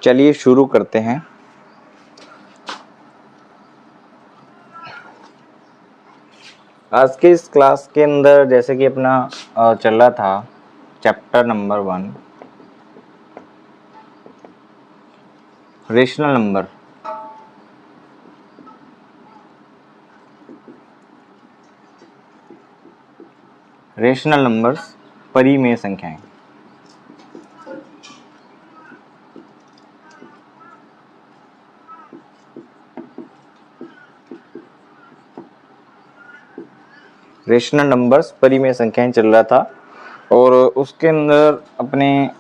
चलिए शुरू करते हैं। आज के इस क्लास के अंदर जैसे कि अपना चल रहा था chapter number 1 rational number. Rational numbers परिमेय संख्याएं। रेशनल नंबर्स परिमेय संख्याएं चल रहा था और उसके अंदर अपने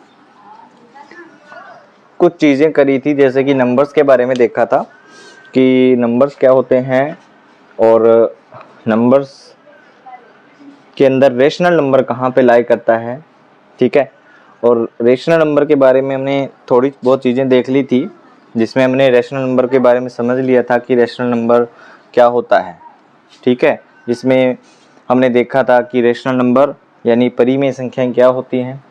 कुछ चीज़ें करी थी, जैसे कि नंबर्स के बारे में देखा था कि नंबर्स क्या होते हैं और नंबर्स के अंदर रेशनल नंबर कहाँ पे लाई करता है। ठीक है, और रेशनल नंबर के बारे में हमने थोड़ी बहुत चीज़ें देख ली थी, जिसमें हमने रेशनल नंबर के बारे में समझ लिया था कि रेशनल नंबर क्या होता है। ठीक है, जिसमें हमने देखा था कि रेशनल नंबर यानी परिमेय संख्याएं क्या होती हैं,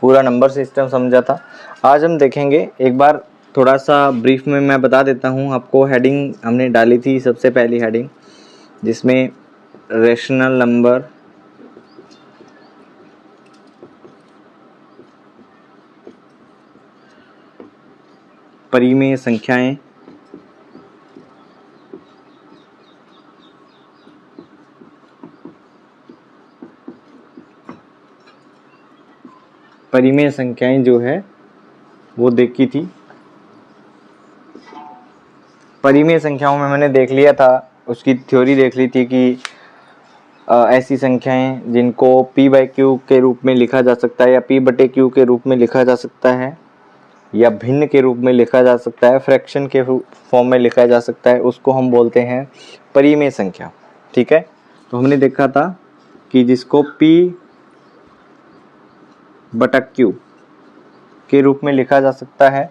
पूरा नंबर सिस्टम समझा था। आज हम देखेंगे, एक बार थोड़ा सा ब्रीफ में मैं बता देता हूँ आपको। हेडिंग हमने डाली थी, सबसे पहली हेडिंग जिसमें रेशनल नंबर परिमेय संख्याएं परिमेय संख्याएं जो है वो देखी थी। परिमेय संख्याओं में मैंने देख लिया था, उसकी थ्योरी देख ली थी कि ऐसी संख्याएं जिनको p बाई क्यू के रूप में लिखा जा सकता है या p बटे क्यू के रूप में लिखा जा सकता है या भिन्न के रूप में लिखा जा सकता है, फ्रैक्शन के फॉर्म में लिखा जा सकता है, उसको हम बोलते हैं परिमेय संख्या। ठीक है, तो हमने देखा था कि जिसको p बटा क्यू के रूप में लिखा जा सकता है,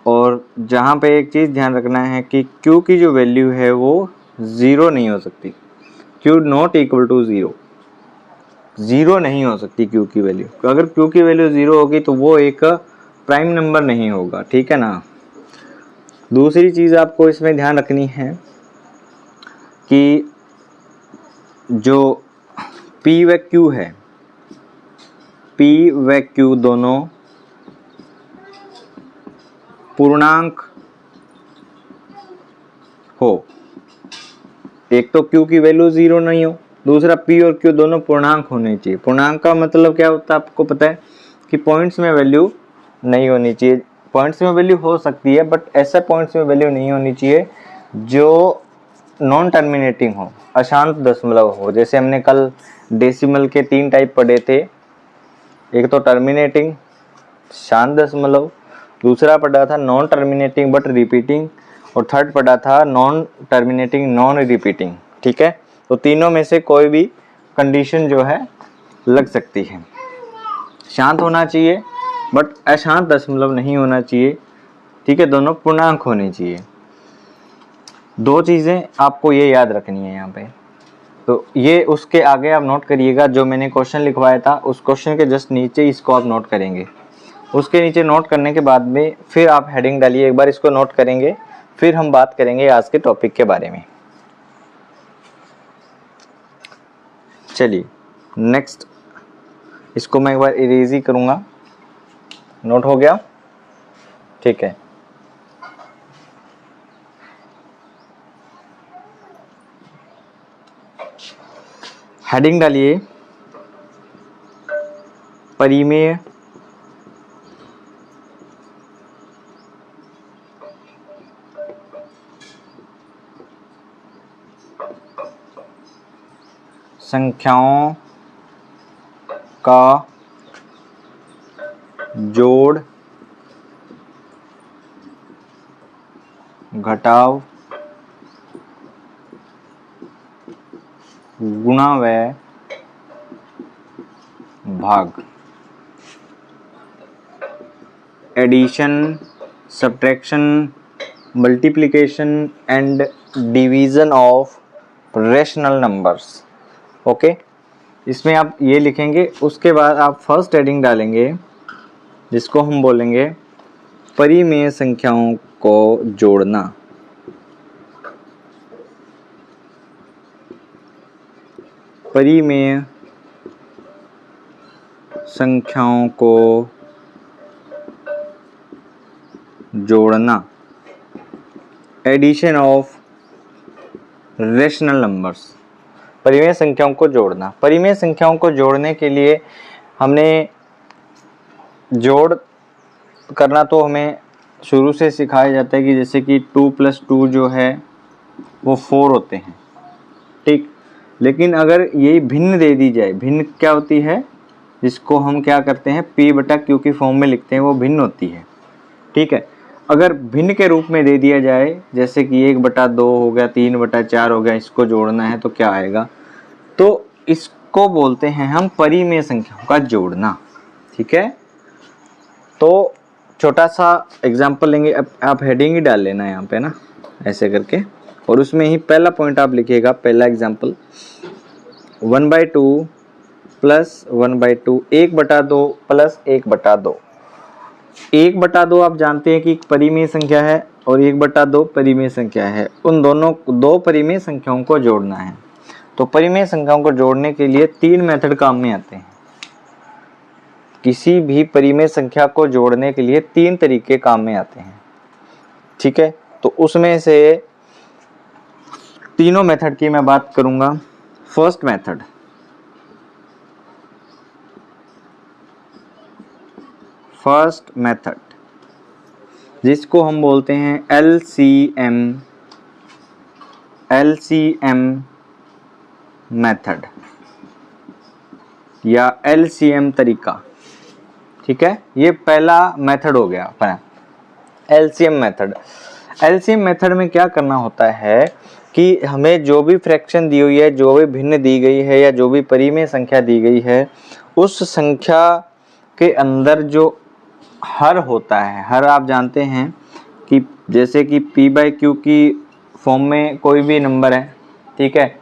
और जहाँ पे एक चीज़ ध्यान रखना है कि q की जो वैल्यू है वो ज़ीरो नहीं हो सकती। q not equal to zero नहीं हो सकती q की वैल्यू। अगर q की वैल्यू ज़ीरो होगी तो वो एक प्राइम नंबर नहीं होगा। ठीक है ना। दूसरी चीज़ आपको इसमें ध्यान रखनी है कि जो p व q है, p व q दोनों पूर्णांक हो। एक तो q की वैल्यू ज़ीरो नहीं हो, दूसरा p और q दोनों पूर्णांक होने चाहिए। पूर्णांक का मतलब क्या होता है आपको पता है कि पॉइंट्स में वैल्यू नहीं होनी चाहिए। पॉइंट्स में वैल्यू हो सकती है बट ऐसा पॉइंट्स में वैल्यू नहीं होनी चाहिए जो नॉन टर्मिनेटिंग हो, अशांत दशमलव हो। जैसे हमने कल डेसिमल के 3 टाइप पढ़े थे, एक तो टर्मिनेटिंग शांत दशमलव, दूसरा पढ़ा था नॉन टर्मिनेटिंग बट रिपीटिंग, और थर्ड पढ़ा था नॉन टर्मिनेटिंग नॉन रिपीटिंग। ठीक है, तो तीनों में से कोई भी कंडीशन जो है लग सकती है। शांत होना चाहिए बट अशांत दशमलव नहीं होना चाहिए। ठीक है, दोनों पूर्णांक होने चाहिए। दो चीज़ें आपको ये याद रखनी है यहाँ पे। तो ये उसके आगे आप नोट करिएगा, जो मैंने क्वेश्चन लिखवाया था उस क्वेश्चन के जस्ट नीचे इसको आप नोट करेंगे। उसके नीचे नोट करने के बाद में फिर आप हेडिंग डालिए, एक बार इसको नोट करेंगे, फिर हम बात करेंगे आज के टॉपिक के बारे में। चलिए नेक्स्ट, इसको मैं एक बार इरेज ही करूँगा। नोट हो गया? ठीक है, हेडिंग डालिए परिमेय संख्याओं का जोड़ घटाव गुणा व भाग। Addition, subtraction, multiplication and division of rational numbers. Okay, इसमें आप ये लिखेंगे। उसके बाद आप फर्स्ट हेडिंग डालेंगे जिसको हम बोलेंगे परिमेय संख्याओं को जोड़ना। परिमेय संख्याओं को जोड़ना। Addition of rational numbers. परिमेय संख्याओं को जोड़ना। परिमेय संख्याओं को जोड़ने के लिए हमने जोड़ करना तो हमें शुरू से सिखाया जाता है कि जैसे कि 2 + 2 जो है वो 4 होते हैं, ठीक। लेकिन अगर यही भिन्न दे दी जाए, भिन्न क्या होती है, जिसको हम क्या करते हैं P/Q की फॉर्म में लिखते हैं, वो भिन्न होती है, ठीक है। अगर भिन्न के रूप में दे दिया जाए, जैसे कि 1/2 हो गया, 3/4 हो गया, इसको जोड़ना है तो क्या आएगा, तो इसको बोलते हैं हम परिमेय संख्याओं का जोड़ना, ठीक है। तो छोटा सा एग्जाम्पल लेंगे, आप हेडिंग ही डाल लेना यहाँ पे ना, ऐसे करके, और उसमें ही पहला पॉइंट आप लिखिएगा। पहला एग्जाम्पल 1/2 + 1/2, 1/2 + 1/2। 1/2 आप जानते हैं कि एक परिमेय संख्या है और 1/2 परिमेय संख्या है। उन दोनों दो परिमेय संख्याओं को जोड़ना है। तो परिमेय संख्याओं को जोड़ने के लिए 3 मेथड काम में आते हैं। किसी भी परिमेय संख्या को जोड़ने के लिए 3 तरीके काम में आते हैं, ठीक है। तो उसमें से तीनों मेथड की मैं बात करूंगा। फर्स्ट मेथड जिसको हम बोलते हैं LCM मेथड या LCM तरीका, ठीक है। ये पहला मेथड हो गया अपना LCM मेथड। LCM मेथड में क्या करना होता है कि हमें जो भी फ्रैक्शन दी हुई है, जो भी भिन्न दी गई है या जो भी परिमेय संख्या दी गई है, उस संख्या के अंदर जो हर होता है, हर आप जानते हैं कि जैसे कि P/Q की फॉर्म में कोई भी नंबर है, ठीक है,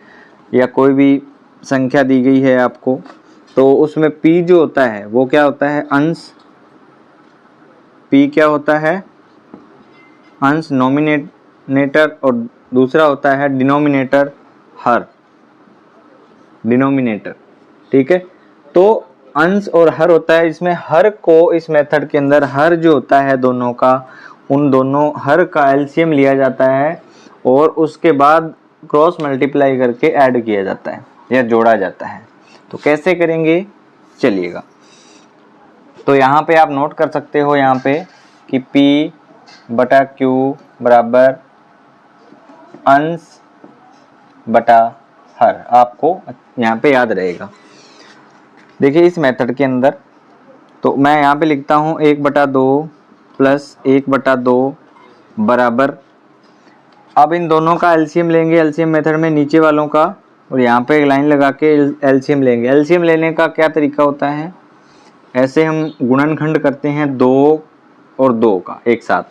या कोई भी संख्या दी गई है आपको, तो उसमें P जो होता है वो क्या होता है, अंश। P क्या होता है, अंश, नोमिनेटर, और दूसरा होता है डिनोमिनेटर, हर, डिनोमिनेटर, ठीक है। तो अंश और हर होता है। इसमें हर को, इस मेथड के अंदर हर जो होता है दोनों का, उन दोनों हर का LCM लिया जाता है और उसके बाद क्रॉस मल्टीप्लाई करके ऐड किया जाता है या जोड़ा जाता है। तो कैसे करेंगे, चलिएगा। तो यहाँ पे आप नोट कर सकते हो यहाँ पे कि P/Q बराबर अंश बटा हर, आपको यहाँ पे याद रहेगा। देखिए इस मेथड के अंदर तो मैं यहाँ पे लिखता हूँ 1/2 + 1/2 बराबर, अब इन दोनों का LCM लेंगे, LCM मेथड में नीचे वालों का, और यहाँ पे एक लाइन लगा के LCM लेंगे। LCM लेने का क्या तरीका होता है, ऐसे हम गुणनखंड करते हैं 2 और 2 का एक साथ।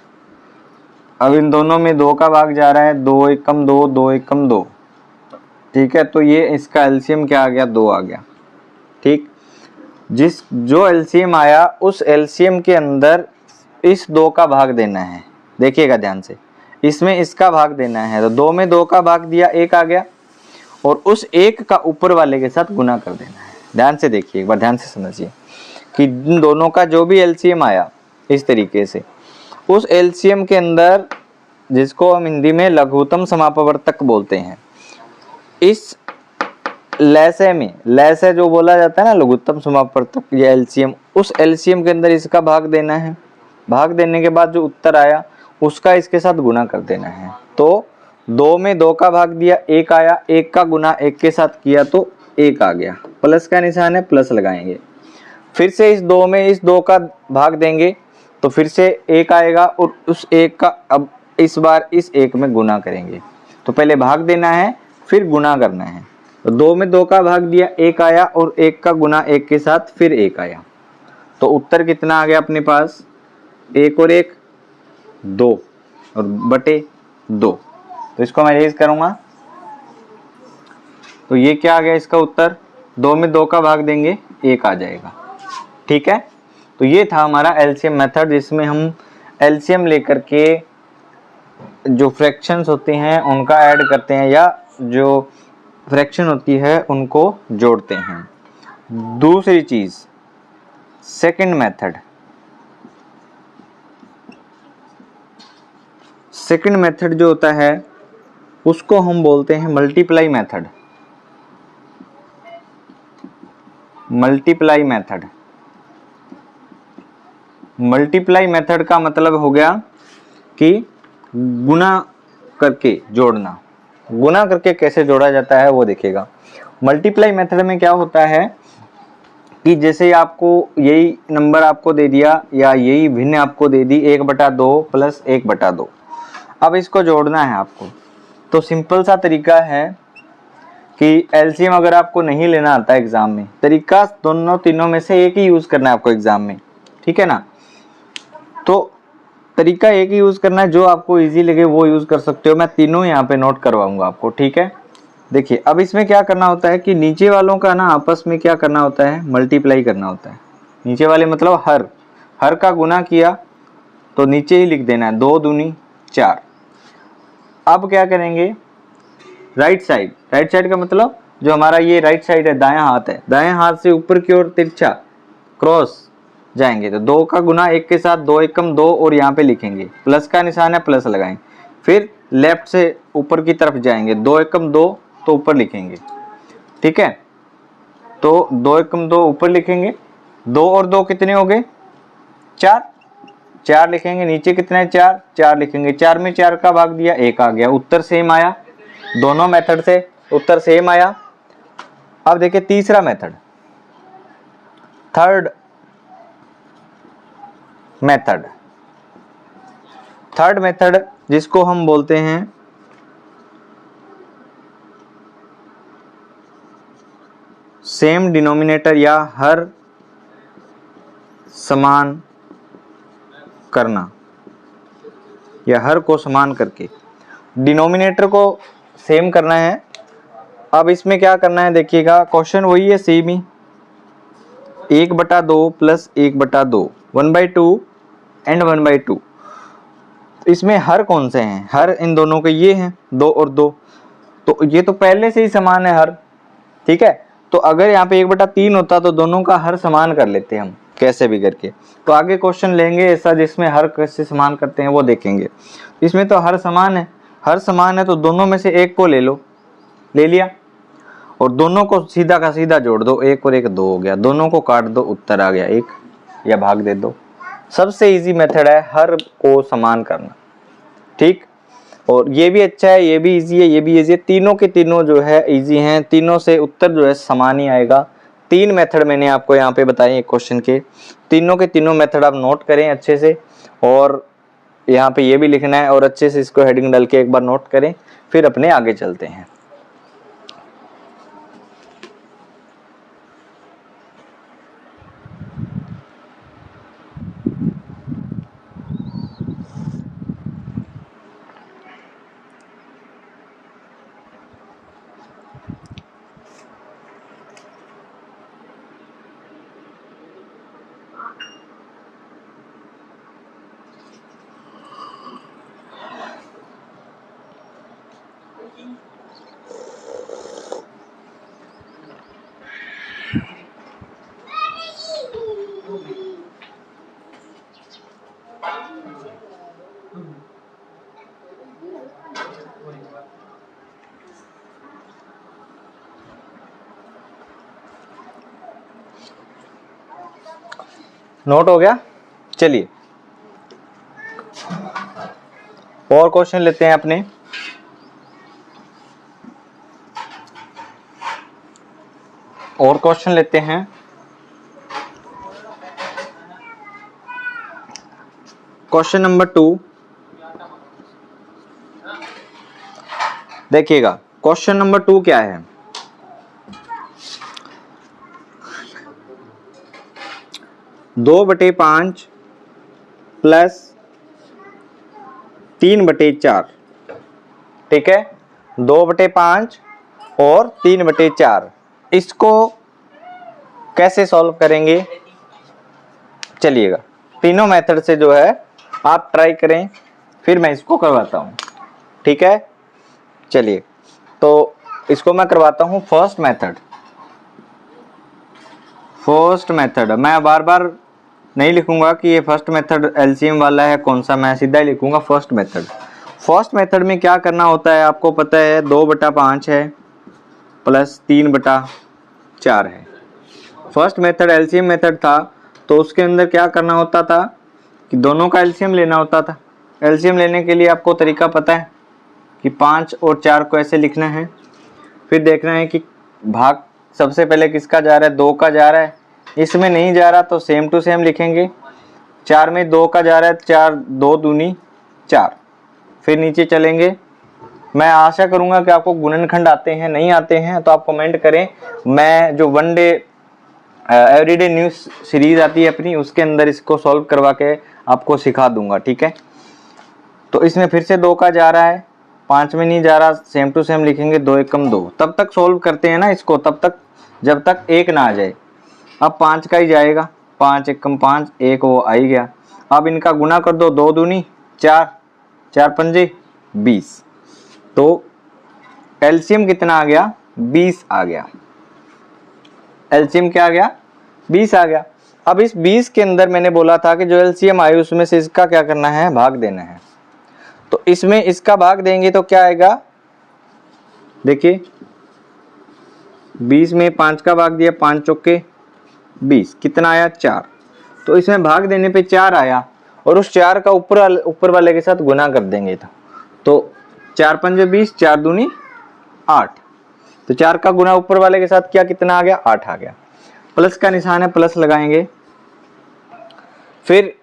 अब इन दोनों में 2 का भाग जा रहा है, 2 एकम 2, 2 एकम 2, ठीक है। तो ये इसका LCM क्या आ गया, 2 आ गया, ठीक। जो LCM आया उस LCM के अंदर इस 2 का भाग देना है, देखिएगा ध्यान से, इसमें इसका भाग देना है। तो 2 में 2 का भाग दिया, 1 आ गया, और उस 1 का ऊपर वाले के साथ गुना कर देना है। ध्यान से देखिए, एक बार ध्यान से समझिए कि इन दोनों का जो भी LCM आया इस तरीके से, उस LCM के अंदर, जिसको हम हिंदी में लघुत्तम समापवर्तक बोलते हैं, इस लैसे में, लैसे जो बोला जाता है ना, लघुत्तम समापवर्तक या LCM, उस LCM के अंदर इसका भाग देना है। भाग देने के बाद जो उत्तर आया उसका इसके साथ गुना कर देना है। तो 2 में 2 का भाग दिया, 1 आया, 1 का गुना 1 के साथ किया तो 1 आ गया, प्लस का निशान है, प्लस लगाएंगे। फिर से इस 2 में इस 2 का भाग देंगे तो फिर से 1 आएगा, और उस 1 का अब इस बार इस 1 में गुना करेंगे। तो पहले भाग देना है, फिर गुना करना है। तो 2 में 2 का भाग दिया, 1 आया, और 1 का गुना 1 के साथ फिर 1 आया। तो उत्तर कितना आ गया अपने पास, 1 और 1 2 और बटे 2। तो इसको मैं रेज करूंगा तो ये क्या आ गया इसका उत्तर, 2 में 2 का भाग देंगे, 1 आ जाएगा, ठीक है। तो ये था हमारा LCM मेथड, जिसमें हम एलसीएम लेकर के जो फ्रैक्शंस होते हैं उनका ऐड करते हैं, या जो फ्रैक्शन होती है उनको जोड़ते हैं। दूसरी चीज सेकंड मेथड, सेकंड मेथड जो होता है उसको हम बोलते हैं multiply method. Multiply method, multiply method का मतलब हो गया कि गुना करके जोड़ना। गुना करके कैसे जोड़ा जाता है वो देखेगा। मल्टीप्लाई मेथड में क्या होता है कि जैसे आपको यही नंबर आपको दे दिया या यही भिन्न आपको दे दी 1/2 प्लस 1/2, अब इसको जोड़ना है आपको। तो सिंपल सा तरीका है कि एलसीएम अगर आपको नहीं लेना आता एग्जाम में, तरीका दोनों तीनों में से एक ही यूज करना है आपको एग्जाम में, ठीक है ना। तो तरीका एक ही यूज करना है, जो आपको इजी लगे वो यूज कर सकते हो। मैं तीनों यहाँ पे नोट करवाऊंगा आपको, ठीक है। देखिए अब इसमें क्या करना होता है कि नीचे वालों का ना आपस में क्या करना होता है, मल्टीप्लाई करना होता है। नीचे वाले मतलब हर, हर का गुना किया तो नीचे ही लिख देना है, 2 दूनी 4। अब क्या करेंगे, राइट साइड, राइट साइड का मतलब जो हमारा ये राइट साइड है, दायां हाथ है, दायां हाथ से ऊपर की ओर तिरछा क्रॉस जाएंगे तो 2 का गुना 1 के साथ 2 एकम 2 और यहाँ पे लिखेंगे, प्लस का निशान है प्लस लगाएंगे। फिर लेफ्ट से ऊपर की तरफ जाएंगे, 2 एकम 2 तो ऊपर लिखेंगे, ठीक है। तो 2 एकम 2 ऊपर लिखेंगे, 2 और 2 कितने हो गए 4, 4 लिखेंगे। नीचे कितने है 4, 4 लिखेंगे। 4 में 4 का भाग दिया 1 आ गया, उत्तर सेम आया। दोनों मेथड से उत्तर सेम आया। अब देखिए तीसरा method, third method, third method जिसको हम बोलते हैं सेम डिनोमिनेटर या हर समान करना, या हर को समान करके डिनोमिनेटर को सेम करना है। अब इसमें क्या करना है देखिएगा, क्वेश्चन वही है सेम ही, 1/2 प्लस 1/2, 1/2 एंड 1/2। इसमें हर कौन से हैं, हर इन दोनों के ये हैं 2 और 2, तो ये तो पहले से ही समान है हर, ठीक है। तो अगर यहाँ पे 1/3 होता तो दोनों का हर समान कर लेते हम कैसे भी करके। तो आगे क्वेश्चन लेंगे ऐसा जिसमें हर कैसे समान करते हैं वो देखेंगे। इसमें तो हर समान है, हर समान है तो दोनों में से एक को ले लो, ले लिया, और दोनों को सीधा का सीधा जोड़ दो, 1 और 1 2 हो गया, दोनों को काट दो, उत्तर आ गया 1, या भाग दे दो। सबसे इजी मेथड है हर को समान करना, ठीक। और ये भी अच्छा है, ये भी इजी है, ये भी इजी है, तीनों के तीनों जो है इजी हैं, तीनों से उत्तर जो है समान ही आएगा। 3 मेथड मैंने आपको यहाँ पे बताए एक क्वेश्चन के, तीनों के तीनों मेथड आप नोट करें अच्छे से, और यहाँ पे ये भी लिखना है और अच्छे से इसको हेडिंग डाल के एक बार नोट करें, फिर अपने आगे चलते हैं। नोट हो गया, चलिए और क्वेश्चन लेते हैं अपने। और क्वेश्चन लेते हैं, क्वेश्चन नंबर 2 देखिएगा। क्वेश्चन नंबर 2 क्या है, 2/5 प्लस 3/4, ठीक है। 2/5 और 3/4, इसको कैसे सॉल्व करेंगे, चलिएगा तीनों मेथड से जो है आप ट्राई करें, फिर मैं इसको करवाता हूँ, ठीक है। चलिए तो इसको मैं करवाता हूँ फर्स्ट मेथड। मैं बार बार नहीं लिखूंगा कि ये फर्स्ट मेथड एलसीएम वाला है कौन सा, मैं सीधा ही लिखूंगा फर्स्ट मेथड। फर्स्ट मेथड में क्या करना होता है आपको पता है, 2/5 है प्लस 3/4 है। फर्स्ट मेथड एलसीएम मेथड था, तो उसके अंदर क्या करना होता था कि दोनों का एलसीएम लेना होता था। एलसीएम लेने के लिए आपको तरीका पता है कि 5 और 4 को ऐसे लिखना है, फिर देखना है कि भाग सबसे पहले किसका जा रहा है, 2 का जा रहा है, इसमें नहीं जा रहा तो सेम टू सेम लिखेंगे। 4 में 2 का जा रहा है, 4 2 दूनी 4, फिर नीचे चलेंगे। मैं आशा करूंगा कि आपको गुणनखंड आते हैं, नहीं आते हैं तो आप कमेंट करें, मैं जो one day everyday news series आती है अपनी, उसके अंदर इसको सॉल्व करवा के आपको सिखा दूंगा, ठीक है। तो इसमें फिर से 2 का जा रहा है, 5 में नहीं जा रहा, सेम टू सेम लिखेंगे, 2 एकम 2, तब तक सॉल्व करते हैं ना इसको, तब तक जब तक 1 ना आ जाए। अब 5 का ही जाएगा, 5 एकम 5, 1 वो आ ही गया। अब इनका गुना कर दो, 2 दूनी 4, 4 पंजे 20, तो एलसीएम कितना आ गया, 20 आ गया। एलसीएम क्या आ गया, 20 आ गया। अब इस 20 के अंदर मैंने बोला था कि जो एलसीएम आई उसमें से इसका क्या करना है, भाग देना है। तो इसमें इसका भाग देंगे तो क्या आएगा, देखिए 20 में 5 का भाग दिया, 5 चौके 20, कितना आया 4। तो इसमें भाग देने पे 4 आया, और उस 4 का ऊपर वाले के साथ गुना कर देंगे। तो 4 पंजे 20, 4 दूनी 8, तो 4 का गुना ऊपर वाले के साथ किया, कितना आ गया, 8 आ गया। प्लस का निशान है, प्लस लगाएंगे। फिर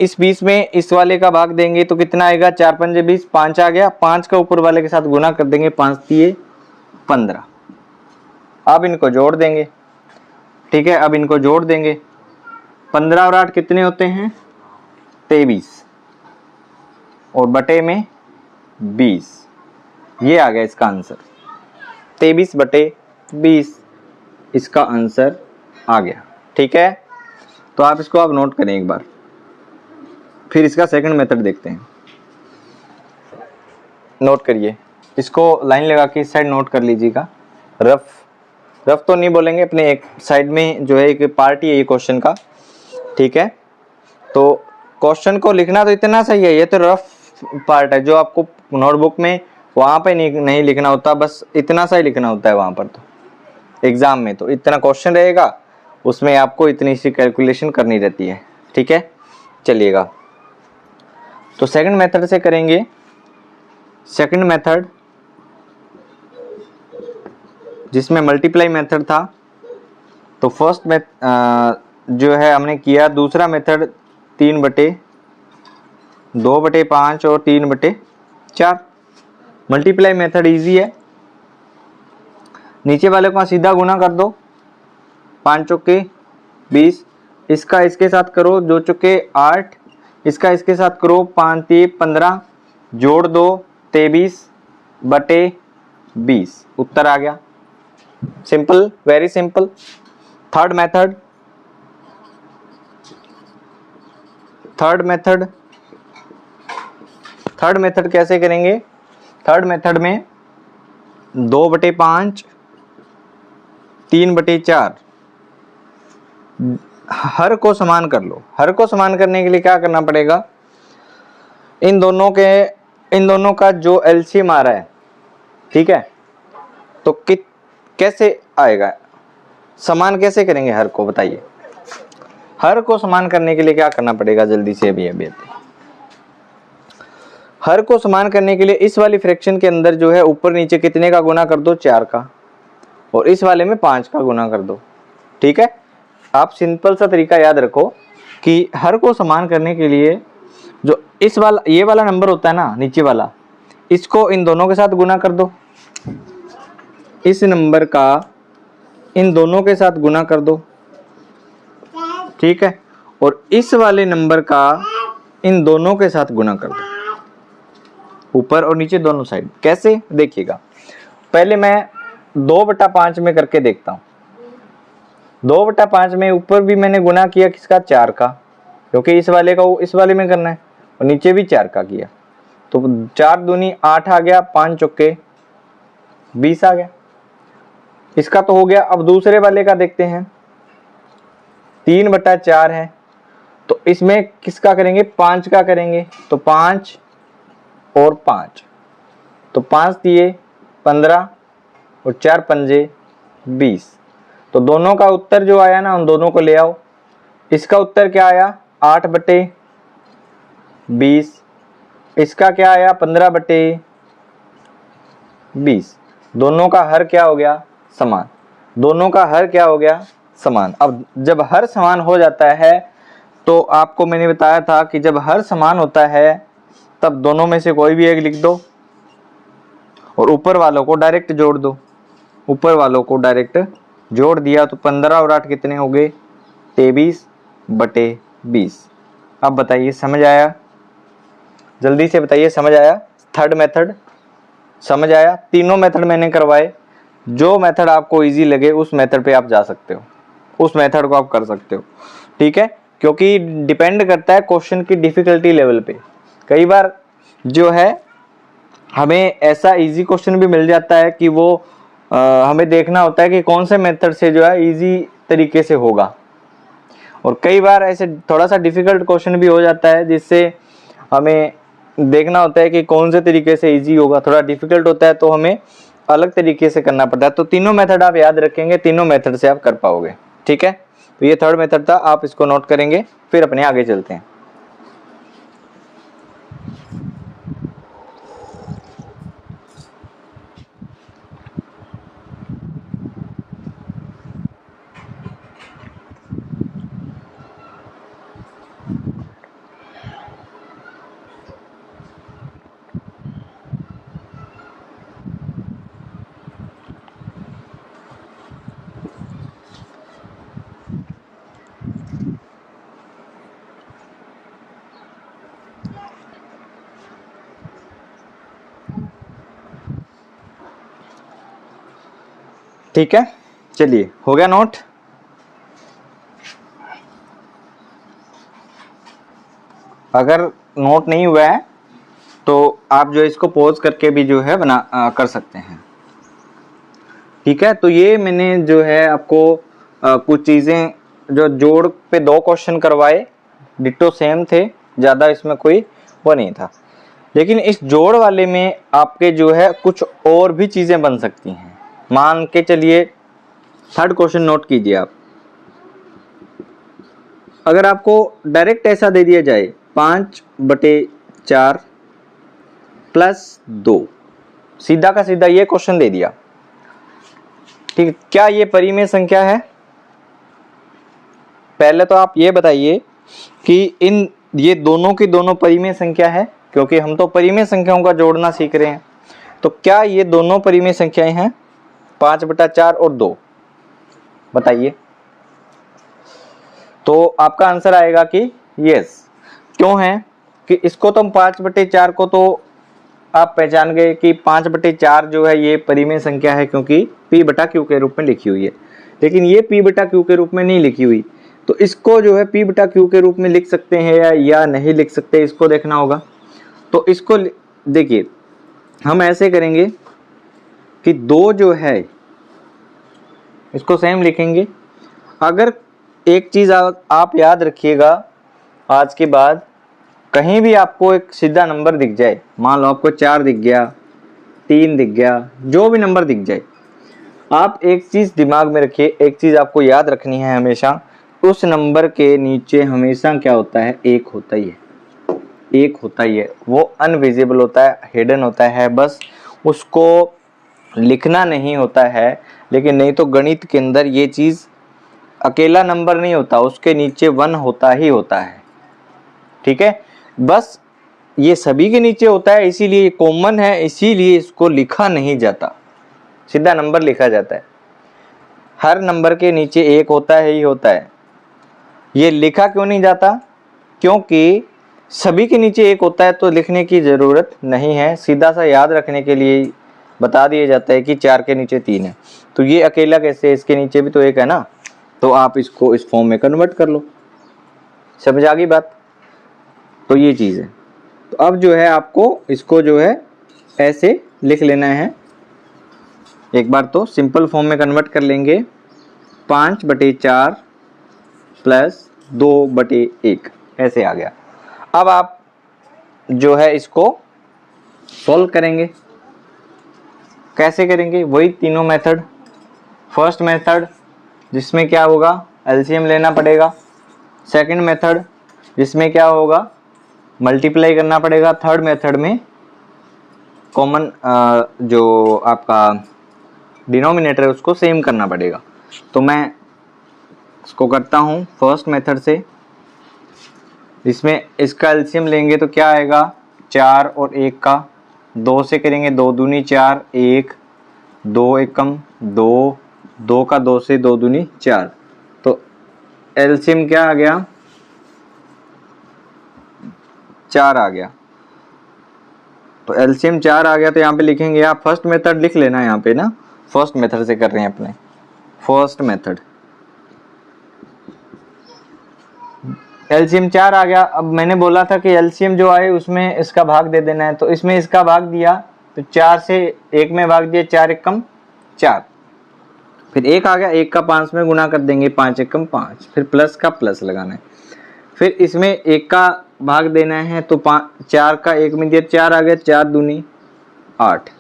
इस 20 में इस वाले का भाग देंगे तो कितना आएगा, 4 पंजे 20, 5 आ गया। 5 का ऊपर वाले के साथ गुना कर देंगे, 5 तिये 15। अब इनको जोड़ देंगे, ठीक है। अब इनको जोड़ देंगे, 15 और 8 कितने होते हैं, 23, और बटे में 20, ये आ गया इसका आंसर, 23/20 इसका आंसर आ गया, ठीक है। तो आप इसको आप नोट करें एक बार, फिर इसका सेकंड मेथड देखते हैं। नोट करिए, इसको लाइन लगा के इस साइड नोट कर लीजिएगा। रफ तो नहीं बोलेंगे, अपने एक साइड में जो है एक पार्ट ही है ये क्वेश्चन का, ठीक है। तो क्वेश्चन को लिखना तो इतना सही है, ये तो रफ पार्ट है जो आपको नोटबुक में वहाँ पे नहीं लिखना होता, बस इतना सा ही लिखना होता है वहाँ पर। तो एग्जाम में तो इतना क्वेश्चन रहेगा, उसमें आपको इतनी सी कैलकुलेशन करनी रहती है, ठीक है। चलिएगा, तो सेकंड मेथड से करेंगे। सेकंड मेथड जिसमें मल्टीप्लाई मेथड था, तो फर्स्ट जो है हमने किया, दूसरा मेथड 3/2/5 और 3/4। मल्टीप्लाई मेथड इजी है, नीचे वाले को सीधा गुना कर दो, 5 चौके 20, इसका इसके साथ करो 2 चौके 8, इसका इसके साथ करो 5 तिये 15, जोड़ दो 23/20, उत्तर आ गया। Simple, very simple. Third method कैसे करेंगे, थर्ड मेथड में 2/5 3/4, हर को समान कर लो। हर को समान करने के लिए क्या करना पड़ेगा, इन दोनों का जो एलसीएम आ रहा है, ठीक है, तो कैसे आएगा, समान कैसे करेंगे हर को, बताइए। हर को समान करने के लिए क्या करना पड़ेगा, जल्दी से अभी हर को समान करने के लिए इस वाली फ्रैक्शन के अंदर जो है ऊपर नीचे कितने का गुना कर दो, 4 का, और इस वाले में 5 का गुना कर दो, ठीक है। आप सिंपल सा तरीका याद रखो कि हर को समान करने के लिए जो इस वाला ये वाला नंबर होता है ना, नीचे वाला, इसको इन दोनों के साथ गुना कर दो, इस नंबर का इन दोनों के साथ गुना कर दो, ठीक है, और इस वाले नंबर का इन दोनों के साथ गुना कर दो, ऊपर और नीचे दोनों साइड। कैसे, देखिएगा, पहले मैं 2/5 में करके देखता हूं। 2/5 में ऊपर भी मैंने गुना किया किसका, 4 का, क्योंकि इस वाले का इस वाले में करना है, और नीचे भी 4 का किया, तो 4 दूनी 8 आ गया, 5 चौके 20 आ गया। इसका तो हो गया। अब दूसरे वाले का देखते हैं, 3/4 है, तो इसमें किसका करेंगे, 5 का करेंगे, तो 5 और 5, तो 5 दिए 15 और 4 पंजे 20। तो दोनों का उत्तर जो आया ना, उन दोनों को ले आओ। इसका उत्तर क्या आया, 8/20। इसका क्या आया, 15/20। दोनों का हर क्या हो गया, समान। दोनों का हर क्या हो गया, समान। अब जब हर समान हो जाता है, तो आपको मैंने बताया था कि जब हर समान होता है तब दोनों में से कोई भी एक लिख दो और ऊपर वालों को डायरेक्ट जोड़ दो। ऊपर वालों को डायरेक्ट जोड़ दिया तो 15 और 8 कितने हो गए, 23/20। अब बताइए समझ आया, जल्दी से बताइए समझ आया। थर्ड मेथड समझ आया। तीनों मेथड मैंने करवाए, जो मेथड आपको इजी लगे उस मेथड पे आप जा सकते हो, उस मेथड को आप कर सकते हो, ठीक है। क्योंकि डिपेंड करता है क्वेश्चन की डिफिकल्टी लेवल पे। कई बार जो है हमें ऐसा इजी क्वेश्चन भी मिल जाता है कि वो हमें देखना होता है कि कौन से मेथड से जो है इजी तरीके से होगा, और कई बार ऐसे थोड़ा सा डिफिकल्ट क्वेश्चन भी हो जाता है जिससे हमें देखना होता है कि कौन से तरीके से इजी होगा। थोड़ा डिफिकल्ट होता है तो हमें अलग तरीके से करना पड़ता है। तो तीनों मेथड आप याद रखेंगे, तीनों मेथड से आप कर पाओगे, ठीक है। तो ये थर्ड मेथड था, आप इसको नोट करेंगे, फिर अपने आगे चलते हैं। ठीक है, चलिए हो गया नोट। अगर नोट नहीं हुआ है तो आप जो इसको पॉज करके भी जो है कर सकते हैं, ठीक है। तो ये मैंने जो है आपको कुछ चीजें जो जोड़ पे 2 क्वेश्चन करवाए, डिट्टो सेम थे, ज्यादा इसमें कोई वो नहीं था। लेकिन इस जोड़ वाले में आपके जो है कुछ और भी चीजें बन सकती हैं। मान के चलिए थर्ड क्वेश्चन नोट कीजिए आप। अगर आपको डायरेक्ट ऐसा दे दिया जाए 5/4 + 2, सीधा का सीधा ये क्वेश्चन दे दिया, ठीक है, क्या ये परिमेय संख्या है? पहले तो आप ये बताइए कि ये दोनों की दोनों परिमेय संख्या है, क्योंकि हम तो परिमेय संख्याओं का जोड़ना सीख रहे हैं। तो क्या ये दोनों परिमेय संख्याएं हैं, 5/4 और 2? बताइए। तो आपका आंसर आएगा कि यस। क्यों है कि इसको तो हम 5/4 को तो आप पहचान गए कि 5/4 जो है ये परिमेय संख्या है, क्योंकि p/q के रूप में लिखी हुई है। लेकिन ये p/q के रूप में नहीं लिखी हुई, तो इसको जो है p/q के रूप में लिख सकते हैं या नहीं लिख सकते, इसको देखना होगा। तो इसको देखिए, हम ऐसे करेंगे कि 2 जो है इसको सेम लिखेंगे। अगर एक चीज आप याद रखिएगा, आज के बाद कहीं भी आपको एक सीधा नंबर दिख जाए, मान लो आपको 4 दिख गया, 3 दिख गया, जो भी नंबर दिख जाए, आप एक चीज दिमाग में रखिए, एक चीज आपको याद रखनी है हमेशा, उस नंबर के नीचे हमेशा क्या होता है, 1 होता ही है। 1 होता ही है, वो अनविजिबल होता है, हिडन होता है, बस उसको लिखना नहीं होता है। लेकिन नहीं तो गणित के अंदर ये चीज अकेला नंबर नहीं होता, उसके नीचे 1 होता ही होता है, ठीक है। बस ये सभी के नीचे होता है, इसीलिए कॉमन है, इसीलिए इसको लिखा नहीं जाता, सीधा नंबर लिखा जाता है। हर नंबर के नीचे 1 होता है ही होता है। ये लिखा क्यों नहीं जाता? क्योंकि सभी के नीचे 1 होता है, तो लिखने की जरूरत नहीं है, सीधा सा याद रखने के लिए बता दिया जाता है कि 4 के नीचे 3 है, तो ये अकेला कैसे, इसके नीचे भी तो 1 है ना, तो आप इसको इस फॉर्म में कन्वर्ट कर लो। समझ आ गई बात? तो ये चीज है। तो अब जो है आपको इसको जो है ऐसे लिख लेना है, एक बार तो सिंपल फॉर्म में कन्वर्ट कर लेंगे। 5/4 प्लस 2/1 ऐसे आ गया। अब आप जो है इसको सॉल्व करेंगे। कैसे करेंगे? वही तीनों मेथड। फर्स्ट मेथड जिसमें क्या होगा, एलसीएम लेना पड़ेगा। सेकंड मेथड जिसमें क्या होगा, मल्टीप्लाई करना पड़ेगा। थर्ड मेथड में कॉमन जो आपका डिनोमिनेटर है उसको सेम करना पड़ेगा। तो मैं इसको करता हूँ फर्स्ट मेथड से। इसमें इसका एलसीएम लेंगे तो क्या आएगा, 4 और 1 का 2 से करेंगे, 2 दूनी 4, 1 2 एकम 2, 2 का 2 से 2 दूनी 4। तो एलसीएम क्या आ गया, 4 आ गया। तो एलसीएम 4 आ गया। तो यहाँ पे लिखेंगे, आप फर्स्ट मेथड लिख लेना यहाँ पे ना, फर्स्ट मेथड से कर रहे हैं अपने। फर्स्ट मेथड एलसीएम 4 आ गया। अब मैंने बोला था कि एलसीएम जो आए उसमें इसका भाग दे देना है, तो इसमें इसका भाग दिया तो 4 से 1 में भाग दिया, 4 एकम 4। फिर 1 आ गया, 1 का 5 में गुना कर देंगे, 5 एकम 5। फिर प्लस का प्लस लगाना है। फिर इसमें 1 का भाग देना है तो 4 का 1 में दिया, 4 आ गया, 4 दूनी 8।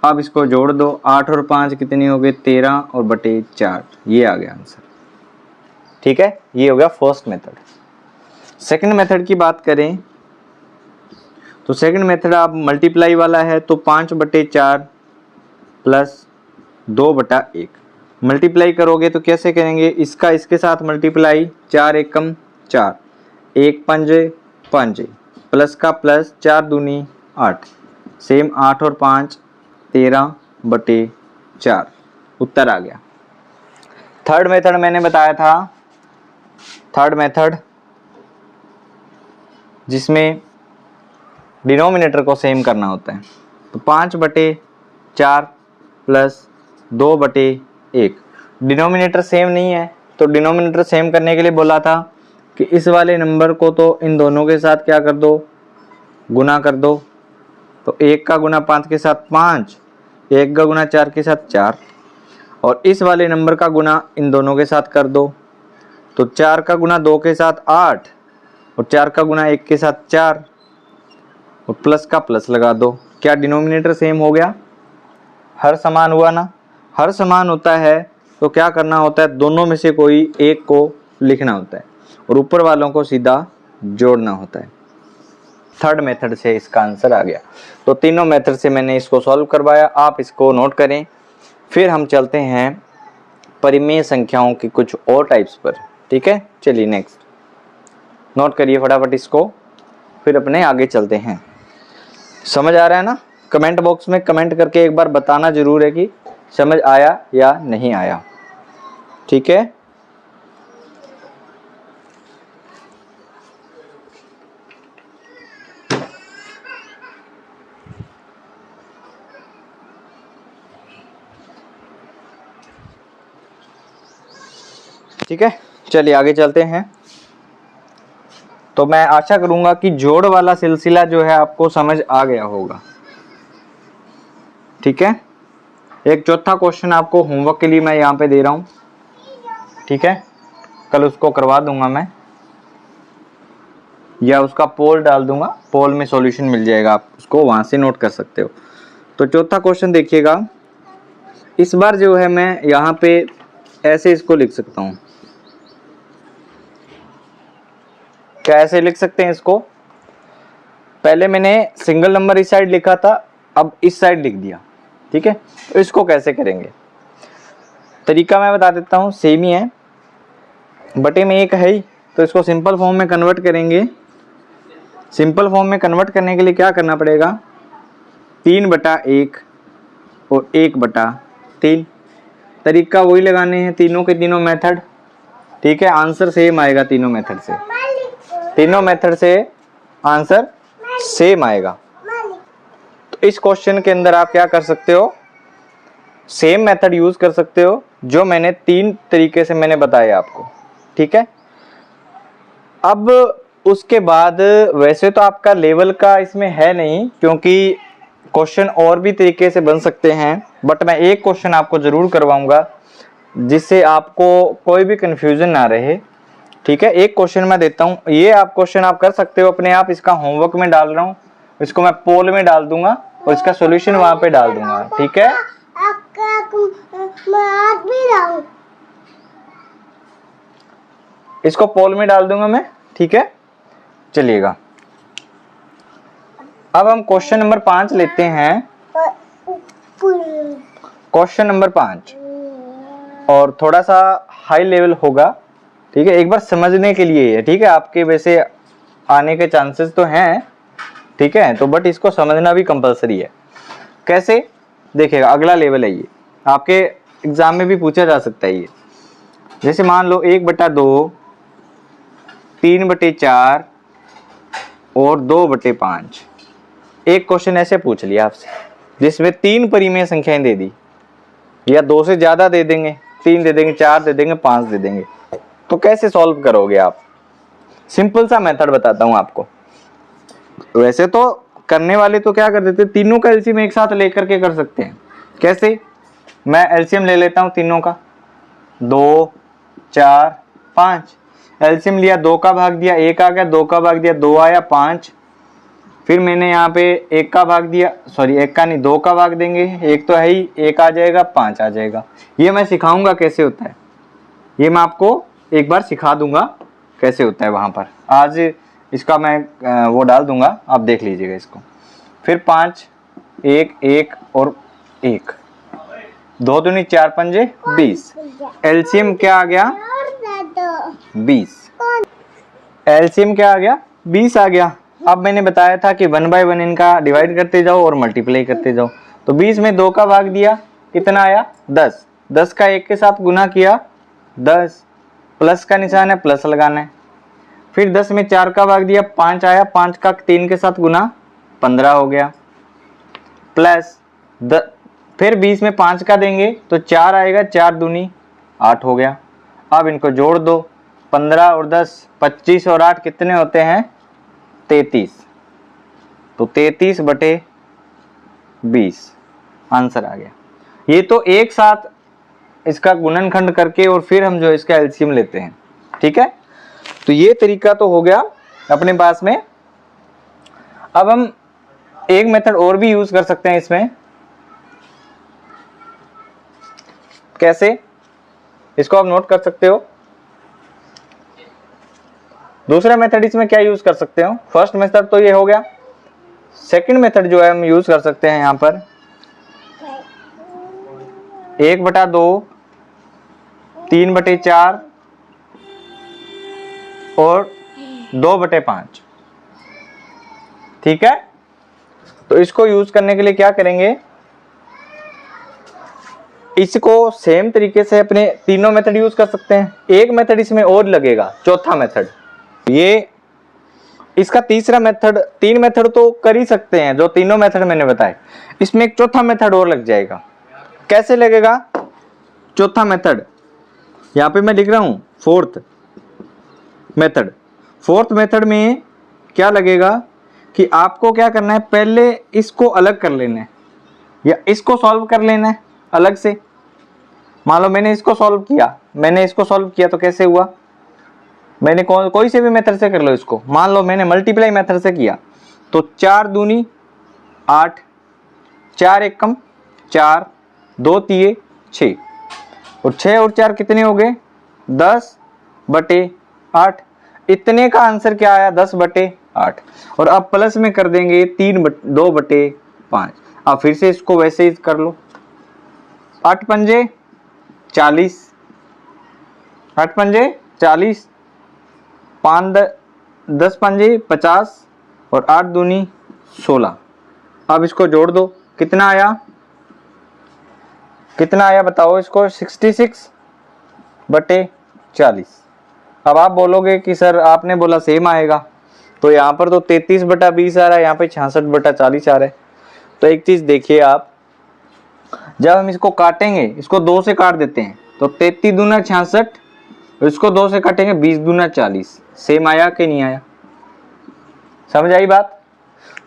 अब इसको जोड़ दो, 8 और 5 कितनी हो गई, 13 और बटे 4। ये आ गया आंसर। ठीक है, ये हो गया फर्स्ट मेथड। सेकंड मेथड की बात करें तो सेकंड मेथड आप मल्टीप्लाई वाला है, तो 5/4 प्लस 2/1। मल्टीप्लाई करोगे तो कैसे करेंगे, इसका इसके साथ मल्टीप्लाई, 4 एकम 4, 1 पंजे 5, प्लस का प्लस, 4 दूनी 8, सेम 8 और 5 13/4। उत्तर आ गया। थर्ड मेथड मैंने बताया था, थर्ड मेथड जिसमें डिनोमिनेटर को सेम करना होता है। तो 5/4 प्लस 2/1। डिनोमिनेटर सेम नहीं है तो डिनोमिनेटर सेम करने के लिए बोला था कि इस वाले नंबर को तो इन दोनों के साथ क्या कर दो, गुना कर दो। तो 1 का गुना 5 के साथ 5, 1 का गुना 4 के साथ 4, और इस वाले नंबर का गुना इन दोनों के साथ कर दो। तो 4 का गुना 2 के साथ 8, और 4 का गुना 1 के साथ 4, और प्लस का प्लस लगा दो। क्या डिनोमिनेटर सेम हो गया? हर समान हुआ ना। हर समान होता है तो क्या करना होता है, दोनों में से कोई एक को लिखना होता है और ऊपर वालों को सीधा जोड़ना होता है। थर्ड मेथड से इसका आंसर आ गया। तो तीनों मेथड से मैंने इसको सॉल्व करवाया, आप इसको नोट करें। फिर हम चलते हैं परिमेय संख्याओं की कुछ और टाइप्स पर। ठीक है, चलिए नेक्स्ट नोट करिए फटाफट इसको, फिर अपने आगे चलते हैं। समझ आ रहा है ना? कमेंट बॉक्स में कमेंट करके एक बार बताना जरूर है कि समझ आया या नहीं आया। ठीक है, ठीक है, चलिए आगे चलते हैं। तो मैं आशा करूंगा कि जोड़ वाला सिलसिला जो है आपको समझ आ गया होगा। ठीक है, एक चौथा क्वेश्चन आपको होमवर्क के लिए मैं यहाँ पे दे रहा हूँ। ठीक है, कल उसको करवा दूंगा मैं, या उसका पोल डाल दूंगा, पोल में सॉल्यूशन मिल जाएगा, आप उसको वहां से नोट कर सकते हो। तो चौथा क्वेश्चन देखिएगा। इस बार जो है मैं यहाँ पे ऐसे इसको लिख सकता हूँ। क्या ऐसे लिख सकते हैं इसको? पहले मैंने सिंगल नंबर इस साइड लिखा था, अब इस साइड लिख दिया। ठीक है, तो इसको कैसे करेंगे, तरीका मैं बता देता हूँ, सेम ही है, बटे में 1 है ही, तो इसको सिंपल फॉर्म में कन्वर्ट करेंगे। सिंपल फॉर्म में कन्वर्ट करने के लिए क्या करना पड़ेगा, 3/1 और 1/3। तरीका वही लगाने हैं, तीनों के तीनों मेथड। ठीक है, आंसर सेम आएगा तीनों मेथड से, तीनों मेथड से आंसर सेम आएगा। तो इस क्वेश्चन के अंदर आप क्या कर सकते हो, सेम मेथड यूज कर सकते हो जो मैंने 3 तरीके से मैंने बताया आपको। ठीक है, अब उसके बाद वैसे तो आपका लेवल का इसमें है नहीं, क्योंकि क्वेश्चन और भी तरीके से बन सकते हैं, बट मैं एक क्वेश्चन आपको जरूर करवाऊंगा जिससे आपको कोई भी कंफ्यूजन ना रहे। ठीक है, एक क्वेश्चन मैं देता हूँ, ये आप क्वेश्चन आप कर सकते हो अपने आप, इसका होमवर्क में डाल रहा हूँ, इसको मैं पोल में डाल दूंगा और इसका सॉल्यूशन वहां पे डाल दूंगा। ठीक है, इसको पोल में डाल दूंगा मैं। ठीक है, चलिएगा अब हम क्वेश्चन नंबर 5 लेते हैं। क्वेश्चन नंबर 5 और थोड़ा सा हाई लेवल होगा। ठीक है, एक बार समझने के लिए है। ठीक है, आपके वैसे आने के चांसेस तो हैं। ठीक है, तो बट इसको समझना भी कंपलसरी है। कैसे देखिएगा, अगला लेवल है ये, आपके एग्जाम में भी पूछा जा सकता है ये। जैसे मान लो 1/2, 3/4 और 2/5। एक क्वेश्चन ऐसे पूछ लिया आपसे जिसमें 3 परिमेय संख्याएं दे दी, या 2 से ज्यादा दे देंगे, 3 दे देंगे, 4 दे देंगे, 5 दे देंगे, तो कैसे सॉल्व करोगे आप? सिंपल सा मेथड बताता हूं आपको। वैसे तो करने वाले तो क्या कर देते हैं, तीनों का एलसीएम एक साथ लेकर के कर सकते हैं। कैसे? मैं एलसीएम ले लेता हूं तीनों का, 2, 4, 5। एलसीएम लिया, 2 का भाग दिया, 1 आ गया, 2 का भाग दिया, 2 आया, 5। फिर मैंने यहाँ पे 1 का भाग दिया, सॉरी 1 का नहीं, 2 का भाग देंगे, 1 तो है ही, 1 आ जाएगा, 5 आ जाएगा। ये मैं सिखाऊंगा कैसे होता है, ये मैं आपको एक बार सिखा दूंगा कैसे होता है वहां पर। आज इसका मैं वो डाल दूंगा, आप देख लीजिएगा इसको। फिर 5, 1, 1 और 1, 2 दूनी 4 पंजे 20। एलसीएम क्या आ गया? 20। एलसीएम क्या आ गया? 20 आ गया। अब मैंने बताया था कि 1 बाय 1 इनका डिवाइड करते जाओ और मल्टीप्लाई करते जाओ। तो 20 में 2 का भाग दिया, कितना आया? 10। 10 का 1 के साथ गुना किया, 10। प्लस का निशान है, प्लस लगाना है। फिर 10 में 4 का भाग दिया, 5 आया, 5 का 3 के साथ गुना, 15 हो गया। प्लस फिर 20 में 5 का देंगे तो 4 आएगा, 4 दूनी 8 हो गया। अब इनको जोड़ दो, 15 और 10, 25 और 8 कितने होते हैं? 33। तो 33/20 आंसर आ गया। ये तो एक साथ इसका गुणनखंड करके और फिर हम जो इसका एलसीएम लेते हैं। ठीक है, तो ये तरीका तो हो गया अपने पास में। अब हम एक मेथड और भी यूज कर सकते हैं इसमें। कैसे? इसको आप नोट कर सकते हो। दूसरा मेथड इसमें क्या यूज कर सकते हो? फर्स्ट मेथड तो ये हो गया। सेकंड मेथड जो है हम यूज कर सकते हैं यहां पर 1/2, 3/4 और 2/5। ठीक है, तो इसको यूज करने के लिए क्या करेंगे, इसको सेम तरीके से अपने तीनों मेथड यूज कर सकते हैं। एक मेथड इसमें और लगेगा, चौथा मेथड। ये इसका तीसरा मेथड, 3 मेथड तो कर ही सकते हैं जो तीनों मेथड मैंने बताए, इसमें एक चौथा मेथड और लग जाएगा। कैसे लगेगा चौथा मेथड? यहाँ पे मैं लिख रहा हूं फोर्थ मेथड। फोर्थ मेथड में क्या लगेगा कि आपको क्या करना है, पहले इसको अलग कर लेना है या इसको सॉल्व कर लेना है अलग से। मान लो मैंने इसको सॉल्व किया, तो कैसे हुआ? मैंने कोई से भी मेथड से कर लो इसको। मान लो मैंने मल्टीप्लाई मेथड से किया, तो 4 दूनी 8, 4 एक कम 4, 2 तिये 6, और 6 और 4 कितने हो गए? 10/8। इतने का आंसर क्या आया? 10/8। और अब प्लस में कर देंगे 2/5। अब फिर से इसको वैसे ही कर लो, 8 पंजे 40, 8 पंजे 40, 10 पंजे 50 और 8 दूनी 16। अब इसको जोड़ दो, कितना आया बताओ इसको? 66/40। अब आप बोलोगे कि सर आपने बोला सेम आएगा, तो यहाँ पर तो 33/20 आ रहा है, यहाँ पे 66/40 आ रहा है। तो एक चीज देखिए आप, जब हम इसको काटेंगे, इसको 2 से काट देते हैं, तो 33 दूना 66, इसको 2 से काटेंगे 20 दूना 40। सेम आया कि नहीं आया? समझ आई बात।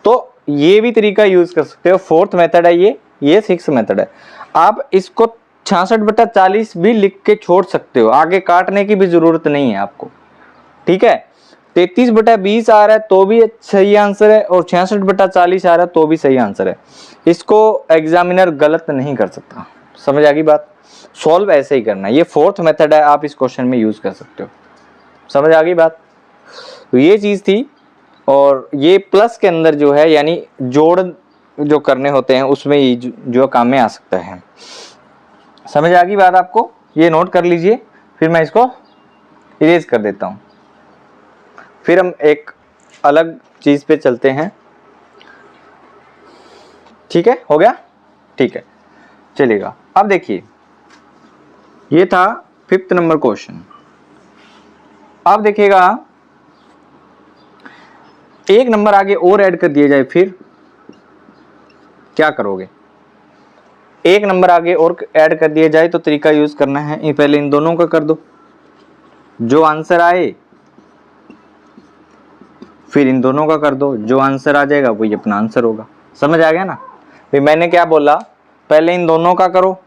तो ये भी तरीका यूज कर सकते हो, फोर्थ मेथड है ये सिक्स मेथड है। आप इसको 66/40 भी लिख के छोड़ सकते हो, आगे काटने की भी जरूरत नहीं है आपको, ठीक है। 33/20 आ रहा है तो भी सही आंसर है, और 66/40 आ रहा है तो भी सही आंसर है। इसको एग्जामिनर गलत नहीं कर सकता। समझ आ गई बात। सॉल्व ऐसे ही करना है, ये फोर्थ मेथड है, आप इस क्वेश्चन में यूज कर सकते हो। समझ आ गई बात। तो ये चीज थी। और ये प्लस के अंदर जो है, यानी जोड़ जो करने होते हैं उसमें ये जो काम में आ सकता है। समझ आ गई बात आपको, ये नोट कर लीजिए, फिर मैं इसको इरेज कर देता हूं, फिर हम एक अलग चीज पे चलते हैं। ठीक है, हो गया, ठीक है, चलेगा। अब देखिए, ये था 5th नंबर क्वेश्चन। अब देखिएगा, एक नंबर आगे और ऐड कर दिया जाए, फिर क्या करोगे। एक नंबर आगे और ऐड कर दिया जाए तो तरीका यूज करना है, ये पहले इन दोनों का कर दो, जो आंसर आए फिर इन दोनों का कर दो, जो आंसर आ जाएगा वही अपना आंसर होगा। समझ आ गया ना। फिर मैंने क्या बोला, पहले इन दोनों का करो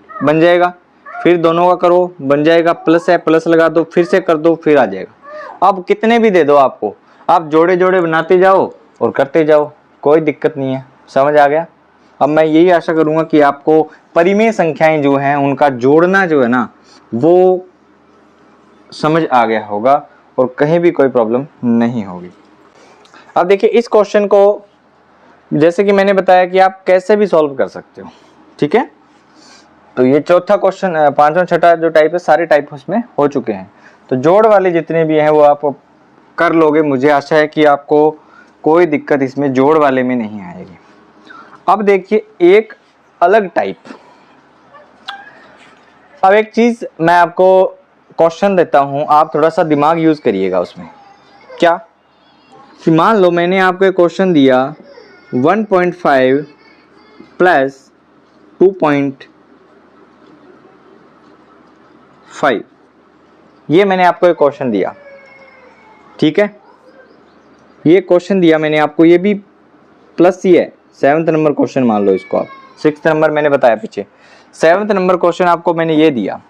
बन जाएगा, फिर दोनों का करो बन जाएगा, प्लस है प्लस लगा दो, फिर से कर दो, फिर आ जाएगा। अब कितने भी दे दो आपको, आप जोड़े जोड़े बनाते जाओ और करते जाओ, कोई दिक्कत नहीं है। समझ आ गया। अब मैं यही आशा करूंगा कि आपको परिमेय संख्याएं जो हैं उनका जोड़ना जो है ना वो समझ आ गया होगा और कहीं भी कोई प्रॉब्लम नहीं होगी। अब देखिए, इस क्वेश्चन को जैसे कि मैंने बताया कि आप कैसे भी सॉल्व कर सकते हो, ठीक है। तो ये चौथा क्वेश्चन, पांचवा छठा जो टाइप है, सारे टाइप उसमें हो चुके हैं। तो जोड़ वाले जितने भी हैं वो आप कर लोगे, मुझे आशा है कि आपको कोई दिक्कत इसमें जोड़ वाले में नहीं आएगी। अब देखिए एक अलग टाइप, अब एक चीज मैं आपको क्वेश्चन देता हूं, आप थोड़ा सा दिमाग यूज करिएगा उसमें। क्या कि मान लो मैंने आपको एक क्वेश्चन दिया 1.5 प्लस 2.5, ये मैंने आपको एक क्वेश्चन दिया, ठीक है। ये क्वेश्चन दिया मैंने आपको, ये भी प्लस ही है, 7th नंबर क्वेश्चन मान लो इसको आप। 6th नंबर मैंने बताया पीछे, 7th नंबर क्वेश्चन आपको मैंने ये दिया।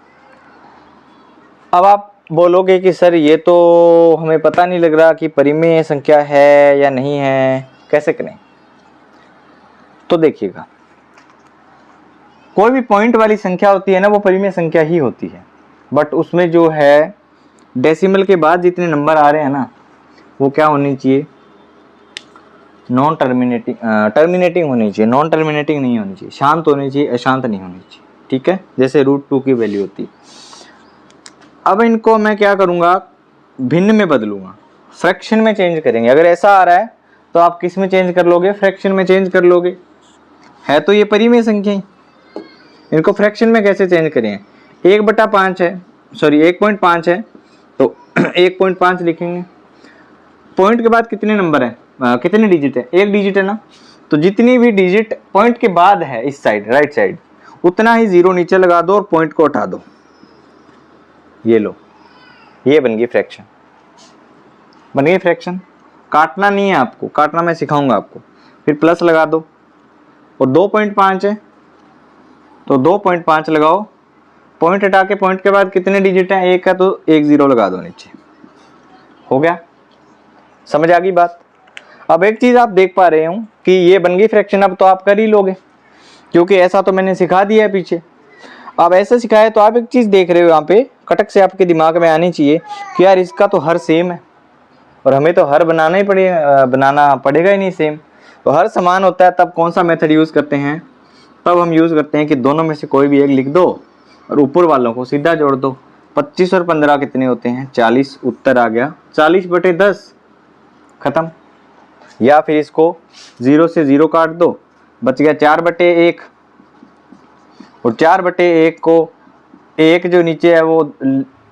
अब आप बोलोगे कि सर ये तो हमें पता नहीं लग रहा कि परिमेय संख्या है या नहीं है, कैसे करें। तो देखिएगा, कोई भी पॉइंट वाली संख्या होती है ना वो परिमेय संख्या ही होती है, बट उसमें जो है डेसिमल के बाद जितने नंबर आ रहे हैं ना वो क्या होनी चाहिए, नॉन टर्मिनेटिंग, टर्मिनेटिंग होनी चाहिए, नॉन टर्मिनेटिंग नहीं होनी चाहिए, शांत होनी चाहिए, अशांत नहीं होनी चाहिए, ठीक है। जैसे √2 की वैल्यू होती है। अब इनको मैं क्या करूंगा, भिन्न में बदलूंगा, फ्रैक्शन में चेंज करेंगे। अगर ऐसा आ रहा है तो आप किस में चेंज कर लोगे, फ्रैक्शन में चेंज कर लोगे। है तो ये परिमेय संख्या, इनको फ्रैक्शन में कैसे चेंज करें। 1/5 है, सॉरी 1.5 है तो 1.5 लिखेंगे। पॉइंट के बाद कितने नंबर है, कितने डिजिट है, एक डिजिट है ना, तो जितनी भी डिजिट पॉइंट के बाद है इस साइड राइट साइड, उतना ही जीरो नीचे लगा दो और पॉइंट को हटा दो। ये लो, ये बन गई फ्रैक्शन, बन गई फ्रैक्शन। काटना नहीं है आपको, काटना मैं सिखाऊंगा आपको। फिर प्लस लगा दो, और 2.5 है तो 2.5 लगाओ, पॉइंट हटा के पॉइंट के बाद कितने डिजिट है, एक है तो एक जीरो लगा दो नीचे, हो गया। समझ आ गई बात। अब एक चीज आप देख पा रहे हो कि ये बन गई फ्रैक्शन, अब तो आप कर ही लोगे क्योंकि ऐसा तो मैंने सिखा दिया है पीछे। अब ऐसा सिखाया तो आप एक चीज देख रहे हो यहाँ पे, कटक से आपके दिमाग में आनी चाहिए कि यार इसका तो हर सेम है और हमें तो हर बनाना पड़ेगा ही नहीं सेम। तो हर समान होता है तब कौन सा मेथड यूज करते हैं, तब हम यूज करते हैं कि दोनों में से कोई भी एक लिख दो और ऊपर वालों को सीधा जोड़ दो। 25 और 15 कितने होते हैं, 40, उत्तर आ गया 40/10, खत्म। या फिर इसको 0 से 0 काट दो, बच गया 4/1, और 4/1 को एक जो नीचे है वो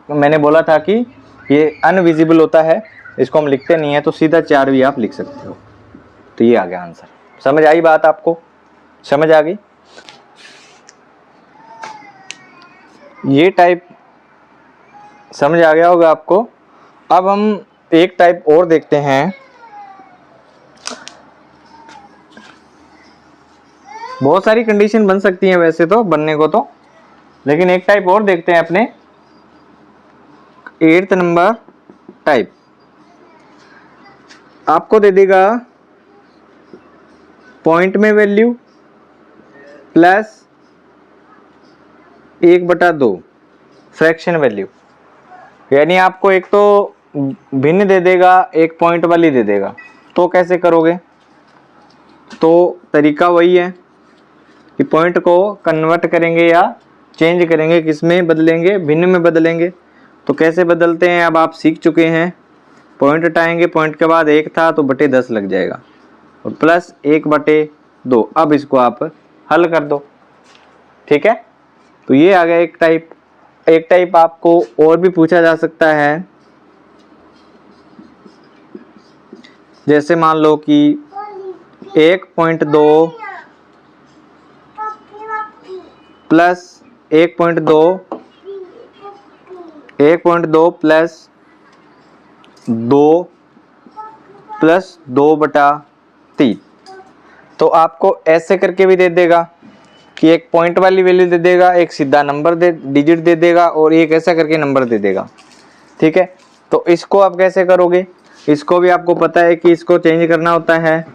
मैंने बोला था कि ये अनविजिबल होता है, इसको हम लिखते नहीं है, तो सीधा 4 भी आप लिख सकते हो। तो ये आ गया आंसर। समझ आई बात आपको, समझ आ गई। ये टाइप समझ आ गया होगा आपको। अब हम एक टाइप और देखते हैं, बहुत सारी कंडीशन बन सकती हैं वैसे तो बनने को तो, लेकिन एक टाइप और देखते हैं अपने 8th नंबर टाइप। आपको दे देगा पॉइंट में वैल्यू प्लस 1/2 फ्रैक्शन वैल्यू, यानी आपको एक तो भिन्न दे देगा, एक पॉइंट वाली दे देगा। तो कैसे करोगे? तो तरीका वही है कि पॉइंट को कन्वर्ट करेंगे या चेंज करेंगे, किस में बदलेंगे? भिन्न में बदलेंगे। तो कैसे बदलते हैं अब आप सीख चुके हैं। पॉइंट हटाएंगे, पॉइंट के बाद 1 था तो बटे 10 लग जाएगा, और प्लस 1/2। अब इसको आप हल कर दो, ठीक है। तो ये आ गया एक टाइप। एक टाइप आपको और भी पूछा जा सकता है, जैसे मान लो कि 1.2 प्लस 1.2 प्लस 2 प्लस 2/3। तो आपको ऐसे करके भी दे देगा कि एक पॉइंट वाली वैल्यू दे देगा, एक सीधा नंबर डिजिट दे देगा, और एक ऐसा करके नंबर दे देगा, ठीक है। तो इसको आप कैसे करोगे? इसको भी आपको पता है कि इसको चेंज करना होता है।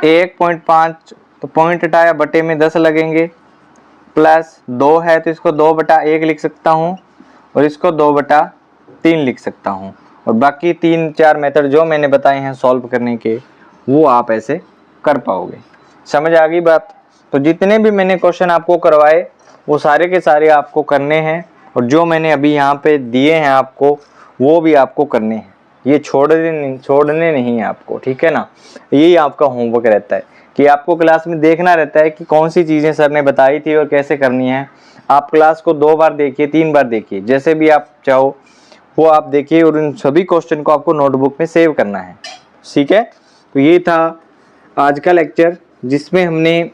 1.5 तो पॉइंट हटाया, बटे में 10 लगेंगे, प्लस 2 है तो इसको 2/1 लिख सकता हूँ, और इसको 2/3 लिख सकता हूँ। और बाकी 3-4 मेथड जो मैंने बताए हैं सॉल्व करने के, वो आप ऐसे कर पाओगे। समझ आ गई बात? तो जितने भी मैंने क्वेश्चन आपको करवाए वो सारे के सारे आपको करने हैं, और जो मैंने अभी यहाँ पे दिए हैं आपको वो भी आपको करने हैं। ये छोड़ने नहीं है आपको, ठीक है ना। यही आपका होमवर्क रहता है कि आपको क्लास में देखना रहता है कि कौन सी चीज़ें सर ने बताई थी और कैसे करनी है। आप क्लास को 2 बार देखिए, 3 बार देखिए, जैसे भी आप चाहो वो आप देखिए, और इन सभी क्वेश्चन को आपको नोटबुक में सेव करना है, ठीक है। तो ये था आज का लेक्चर, जिसमें हमने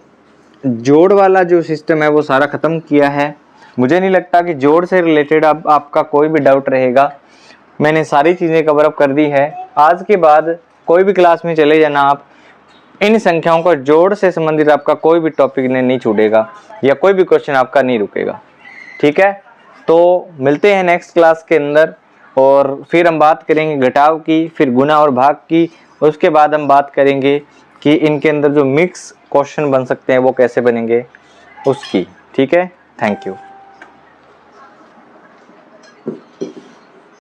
जोड़ वाला जो सिस्टम है वो सारा ख़त्म किया है। मुझे नहीं लगता कि जोड़ से रिलेटेड अब आपका कोई भी डाउट रहेगा। मैंने सारी चीज़ें कवर अप कर दी है। आज के बाद कोई भी क्लास में चले जाना आप, इन संख्याओं का जोड़ से संबंधित आपका कोई भी टॉपिक नहीं छूटेगा, या कोई भी क्वेश्चन आपका नहीं रुकेगा, ठीक है। तो मिलते हैं नेक्स्ट क्लास के अंदर, और फिर हम बात करेंगे घटाव की, फिर गुना और भाग की। उसके बाद हम बात करेंगे कि इनके अंदर जो मिक्स क्वेश्चन बन सकते हैं वो कैसे बनेंगे उसकी, ठीक है। Thank you.